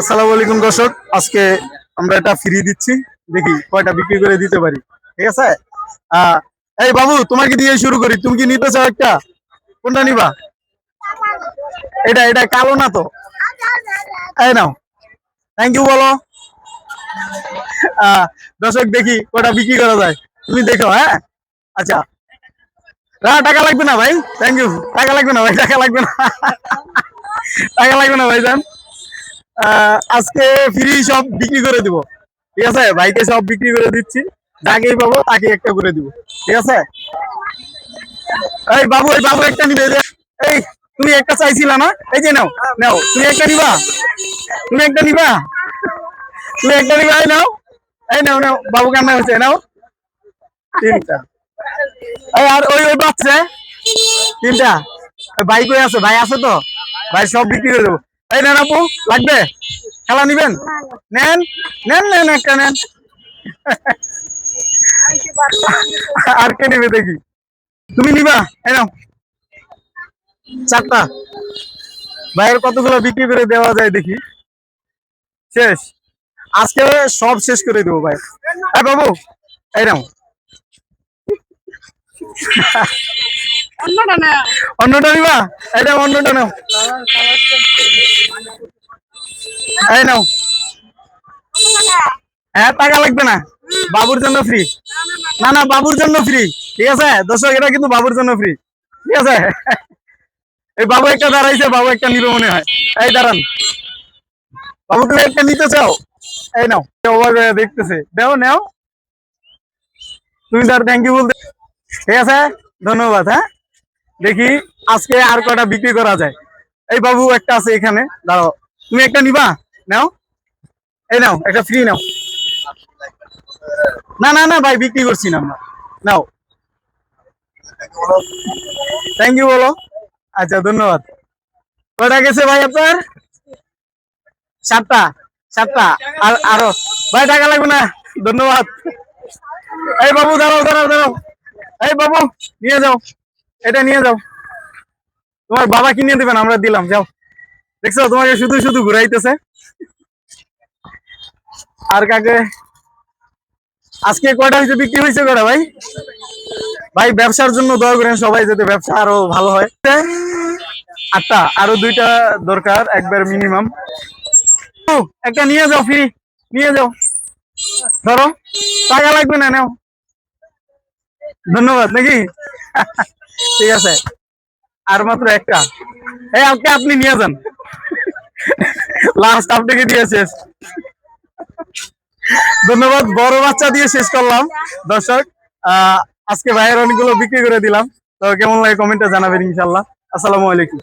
আসসালামু আলাইকুম দর্শক, আজকে আমরা এটা ফ্রি দিচ্ছি, দেখি কয়টা বিক্রি করে দিতে পারি। ঠিক আছে। আহ এই বাবু, তোমাকে দিয়ে শুরু করি। তুমি কি নিতে চাও একটা? কোনটা নিবা? এটা এটা কালো না তো? এই নাও। থ্যাংক ইউ বলো। আহ দর্শক, দেখি কয়টা বিক্রি করা যায়। তুমি দেখো, হ্যাঁ। আচ্ছা, না টাকা লাগবে না ভাই, থ্যাংক ইউ। টাকা লাগবে না ভাই, টাকা লাগবে না। টাকা লাগবে না ভাইজান। আজকে ফ্রি সব বিক্রি করে দিব। ঠিক আছে, ভাইকে সব বিক্রি করে দিচ্ছি। যাকেই পাবো তাকে একটা করে দিব। ঠিক আছে। এই বাবু, এই বাবু একটা নিবে যে। এই, তুমি একটা চাইছিলা না? এই যে নাও। নাও, তুমি একটা নিবা? তুমি একটা নিবা? তুমি একটা নিবা? এই নাও। এই নাও নাও, বাবু কান্না হচ্ছে, নাও। তিনটা। এই আর ওই ওই বাচ্চা তিনটা। ভাই কই আছে? ভাই আছে তো? ভাই সব বিক্রি করে দেবো। এই নেন আপু, লাগবে? খেলা নিবেন? নেন নেন নেন, একটা নেন। আর কে নেবে দেখি? তুমি নিবা? এই নাও, চারটা। ভাইয়ের কতগুলো বিক্রি করে দেওয়া যায় দেখি। শেষ। আজকে সব শেষ করে দেবো ভাই। এই বাবু, এই নাও। অন্যটা নিবা? এই নাও, অন্যটা নাও। এই নাও। হ্যাঁ, টাকা লাগবে না, বাবুর জন্য ফ্রি। না না, বাবুর জন্য ফ্রি। ঠিক আছে দর্শক, এটা কিন্তু বাবুর জন্য ফ্রি। ঠিক আছে। এই বাবু একটা দাঁড়াইছে, বাবু একটা নিবে মনে হয়। এই দাঁড়ান। বাবু, তুমি একটা নিতে চাও? এই নাও। অবাক হয়ে দেখতেছে, দেও নাও। তুমি তার থ্যাংক ইউ বলতে। ঠিক আছে, ধন্যবাদ। হ্যাঁ, দেখি আজকে আর কটা বিক্রি করা যায়। এই বাবু একটা আছে এখানে, দাঁড়াও। তুমি একটা নিবা? নাও। এই নাও, একটা ফ্রি নাও। না না না ভাই, বিক্রি করছি না আমরা। নাও। থ্যাংক ইউ বলো। আচ্ছা, ধন্যবাদ। কয়টা গেছে ভাই আপনার? সাতটা। সাতটা। আর আরো ভাই, টাকা লাগবে না, ধন্যবাদ। এই বাবু, দাঁড়াও দাঁড়াও দাঁড়াও। এই বাবু, নিয়ে যাও। এটা নিয়ে যাও। তোমার বাবা কিনে দেবেন, আমরা দিলাম, যাও। দেখছো, তোমাকে শুধু শুধু ঘুরাইতেছে। আর কাকে? আজকে কয়টা হয়েছে, বিক্রি হয়েছে কয়টা ভাই? ভাই, ব্যবসার জন্য দোয়া করেন সবাই, যাতে ব্যবসা আরো ভালো হয়। আটটা, আরো দুইটা দরকার একবার মিনিমাম। একটা নিয়ে যাও ফ্রি, নিয়ে যাও। ধরো, টাকা লাগবে না, নাও। ধন্যবাদ নাকি? ঠিক আছে, আর মাত্র একটা। এই আপনি নিয়ে যান। লাস্ট আপনাকে দিয়ে শেষ। ধন্যবাদ, বড় বাচ্চা দিয়ে শেষ করলাম। দর্শক, আজকে ভাইয়ের অনেকগুলো বিক্রি করে দিলাম। তো কেমন লাগে কমেন্টে জানাবেন ইনশাল্লাহ। আসসালামু আলাইকুম।